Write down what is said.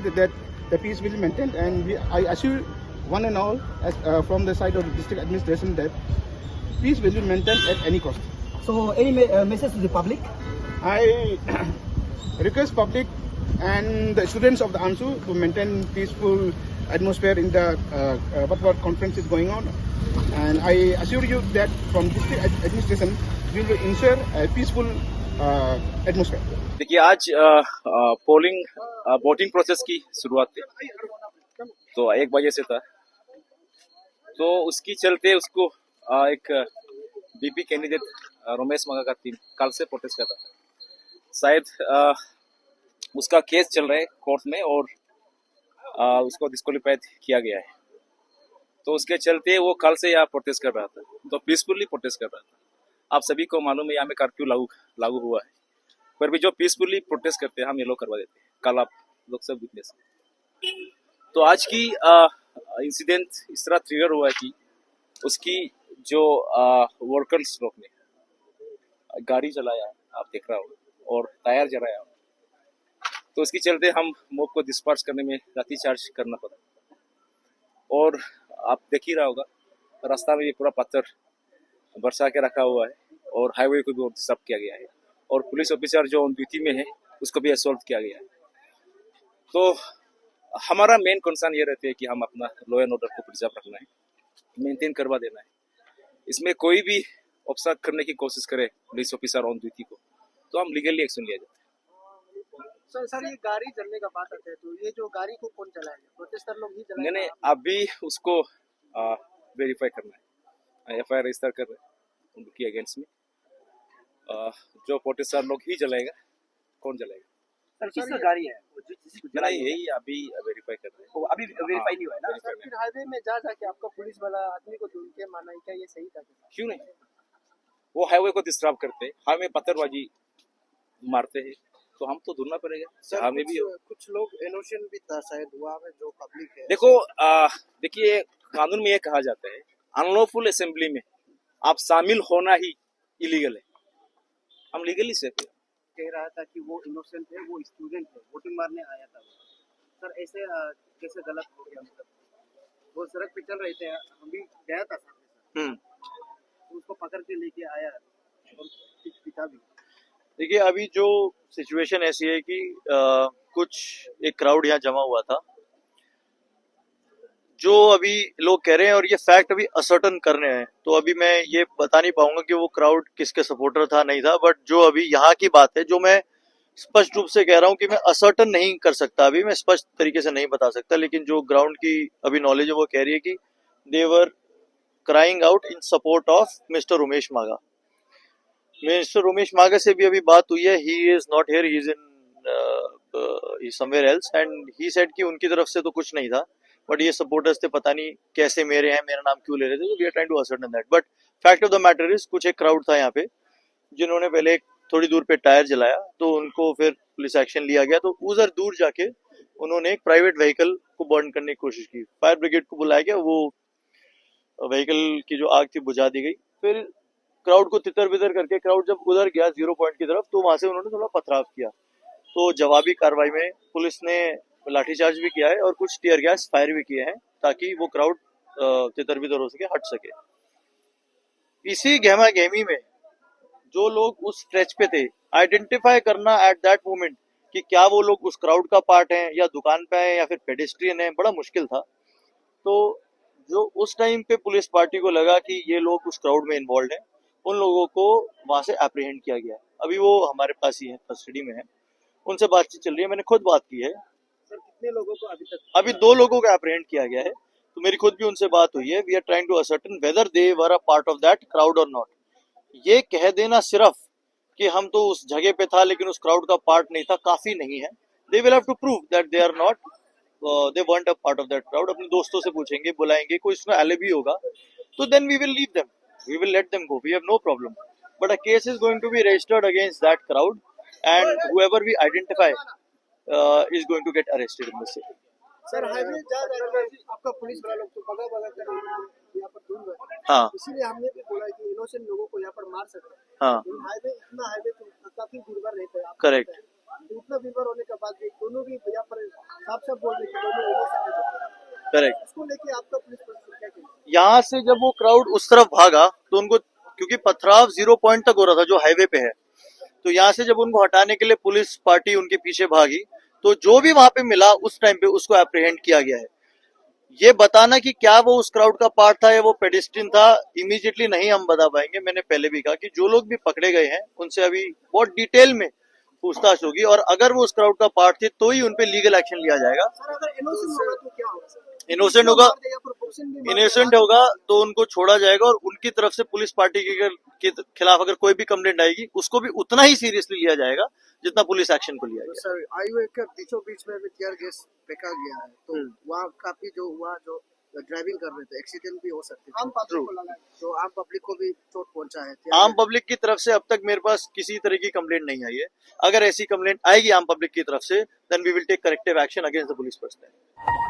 confident that the peace will be maintained, and I assure one and all, from the side of the district administration, that peace will be maintained at any cost. So, any message to the public? I request public and the students of the AMSU to maintain peaceful atmosphere in the what conference is going on, and I assure you that from district administration we will ensure a peaceful atmosphere. देखिए आज voting process की शुरुआत थी, तो 1 बजे से था, तो उसकी चलते उसको एक बीपी कैंडिडेट रमेश मागा का टीम कल से प्रोटेस्ट कर रहा था। शायद उसका केस चल रहा है कोर्ट में और उसको डिस्क्वालीफाइड किया गया है, तो उसके चलते वो कल से यहाँ प्रोटेस्ट कर रहा था, तो पीसफुली प्रोटेस्ट कर रहा था। आप सभी को मालूम है यहाँ में कर्फ्यू लागू हुआ है, पर भी जो पीसफुली प्रोटेस्ट करते हैं हम येलो करवा देते हैं। कल आप लोग सब विटनेस। तो आज की इंसिडेंट इस तरह ट्रिगर हुआ है कि उसकी जो वर्कर्स लोग ने गाड़ी चलाया, आप देख रहा हो, और टायर जलाया, तो उसके चलते हम मोब को डिस्पर्स करने में लाठीचार्ज करना पड़ा। और आप देख ही रहा होगा रास्ता में ये पूरा पत्थर बरसा के रखा हुआ है, और हाईवे को भी डिस्टर्ब किया गया है, और पुलिस ऑफिसर जो ऑन ड्यूटी में है उसको भी असॉल्ट किया गया है। तो हमारा मेन कंसर्न ये रहता है कि हम अपना लॉ एंड ऑर्डर को प्रिजर्व रखना है, मेंटेन करवा देना है। इसमें कोई भी ऑब्स्ट्रक्ट करने की कोशिश करे पुलिस ऑफिसर ऑन ड्यूटी को, तो हम लीगली एक्शन लिया जाता है। सर ये गाड़ी जलने का बात आता है, तो ये जो गाड़ी को कौन चलाएगा? प्रोटेस्टर लोग ही चलाएंगे? नहीं, अभी उसको वेरीफाई करना है, एफआईआर रजिस्टर कर रहे हैं उनके अगेंस्ट में। जो प्रोटेस्टर लोग ही जलाएगा, कौन जलाएगा? सर किसका गाड़ी है? नहीं, यही अभी वेरीफाई कर रहे हैं। अभी वेरीफाई नहीं हुआ है ना? verify सर फिर हाईवे में जाके आपका पुलिस वाला आदमी को ढूंढ के माना, क्या ये सही था? क्यों नहीं? वो हाईवे को डिस्टर्ब करते हैं, हाईवे पत्थरबाजी मारते हैं, तो हम तो ढूंढना पड़ेगा। हमें भी कुछ लोग इनोसेंट भी था शायद हुआ है, जो पब्लिक है। देखो, देखिए कानून में ये कहा जाता है अनलॉफुल असेंबली में आप शामिल होना ही इलीगल है। हम लीगली सेफ है। कह रहा था कि वो इनोसेंट है, वो स्टूडेंट है, वोटिंग मारने आया था। सर ऐसे कैसे गलत हो गया? मतलब वो सड़क पे चल रहे थे, हम भी गया था सामने, तो उसको पकड़ के लेके आया और पिता भी। देखिए अभी जो सिचुएशन ऐसी है कि कुछ एक क्राउड यहाँ जमा हुआ था, जो अभी लोग कह रहे हैं, और ये फैक्ट अभी असर्टन कर रहे हैं, तो अभी मैं ये बता नहीं पाऊंगा कि वो क्राउड किसके सपोर्टर था नहीं था, बट जो अभी यहाँ की बात है, जो मैं स्पष्ट रूप से कह रहा हूँ कि मैं असर्टन नहीं कर सकता, अभी मैं स्पष्ट तरीके से नहीं बता सकता, लेकिन जो ग्राउंड की अभी नॉलेज है वो कह रही है कि they were crying out in support of mister Umesh मागा। मिस्टर उमेश मागा से भी अभी बात हुई है, he is not here, he is in somewhere else, and he said कि उनकी तरफ से तो कुछ नहीं था, बट ये सपोर्टर्स थे, पता नहीं कैसे मेरे हैं, मेरा नाम क्यों ले रहे थे, तो we are trying to ascertain that. But fact of the matter is कुछ एक क्राउड था यहाँ पे जिन्होंने पहले थोड़ी दूर पे टायर जलाया, तो उनको फिर पुलिस एक्शन लिया गया, तो उधर दूर जाके उन्होंने एक प्राइवेट व्हीकल को बर्न करने की कोशिश की, फायर ब्रिगेड को बुलाया गया, वो व्हीकल की जो आग थी बुझा दी गई। फिर क्राउड को तितर बितर करके क्राउड जब उधर गया 0 पॉइंट की तरफ, तो वहां से उन्होंने थोड़ा पथराव किया, तो जवाबी कार्रवाई में पुलिस ने लाठीचार्ज भी किया है और कुछ टीयर गैस फायर भी किए हैं, ताकि वो क्राउड तितर बितर हो सके, हट सके। इसी गहमा गहमी में जो लोग उस स्ट्रेच पे थे, आइडेंटिफाई करना एट दैट मोमेंट कि क्या वो लोग उस क्राउड का पार्ट हैं, या दुकान पे हैं, या फिर पेडेस्ट्रियन है, बड़ा मुश्किल था। तो जो उस टाइम पे पुलिस पार्टी को लगा कि ये लोग उस क्राउड में इन्वॉल्व हैं, उन लोगों को वहां से एप्रीहेंड किया गया है। अभी वो हमारे पास ही है, कस्टडी में है, उनसे बातचीत चल रही है, मैंने खुद बात की है। सर कितने लोगों को अभी तक? अभी 2 लोगों को एप्रीहेंड किया गया है, तो मेरी खुद भी उनसे बात हुई है। We are trying to ascertain whether they were a part of that crowd और नॉट। ये कह देना सिर्फ कि हम तो उस जगह पे था लेकिन उस क्राउड का पार्ट नहीं था, काफी नहीं है। They will have to prove that they are not, they weren't a part of that crowd। अपने दोस्तों से पूछेंगे, बुलाएंगे, कोई इसमें alibi होगा, तो then we will leave them, we will let them go, we have no problem, but a case is going to be registered against that crowd, and whoever we identify is going to get arrested in the city। Sir highway जा रहे हैं, आपका police वाला लोग तो बगा कर यहाँ पर ढूंढ रहे हैं। हाँ, इसीलिए हमने भी बोला कि इनोसेंट लोगों को यहाँ पर मार सकते हैं। हाँ, हाईवे तो काफी दूर रहता है। करेक्ट। इतना भीड़ होने के बाद भी दोनों भी यहाँ पर साफ साफ बोल रहे कि दोनों innocent है। करेक्ट। इसको लेके आपका पुलिस प्रशासन क्या कहना है? यहाँ से जब वो क्राउड उस तरफ भागा तो उनको, क्योंकि पथराव 0 पॉइंट तक हो रहा था जो हाईवे पे है, तो यहाँ से जब उनको हटाने के लिए पुलिस पार्टी उनके पीछे भागी, तो जो भी वहां पे मिला उस टाइम पे उसको अप्रीहेंड किया गया है। ये बताना कि क्या वो उस क्राउड का पार्ट था या वो पेडिस्ट्रियन था, इमीडिएटली नहीं हम बता पाएंगे। मैंने पहले भी कहा कि जो लोग भी पकड़े गए हैं उनसे अभी बहुत डिटेल में पूछताछ होगी, और अगर वो उस क्राउड का पार्ट थे तो ही उनपे लीगल एक्शन लिया जाएगा। सर अगर innocent होगा तो क्या होगा सर? इनोसेंट होगा, मार दे या proportion भी मार दे, इनोसेंट होगा तो उनको छोड़ा जाएगा, और उनकी तरफ से पुलिस पार्टी के खिलाफ अगर कोई भी कंप्लेंट आएगी उसको भी उतना ही सीरियसली लिया जाएगा जितना पुलिस एक्शन को लिया तो गया। सर हाईवे के बीचों बीच में भी टीयर गैस फेंका गया है, तो वहाँ काफी जो हुआ, जो ड्राइविंग कर रहे थे एक्सीडेंट भी हो सकते थे। आम पब्लिक को लगा, तो आम पब्लिक को भी चोट पहुंचा है। आम पब्लिक की तरफ से अब तक मेरे पास किसी तरह की कंप्लेंट नहीं आई है। अगर ऐसी कंप्लेंट आएगी आम पब्लिक की तरफ से, then we will take corrective action against the police personal.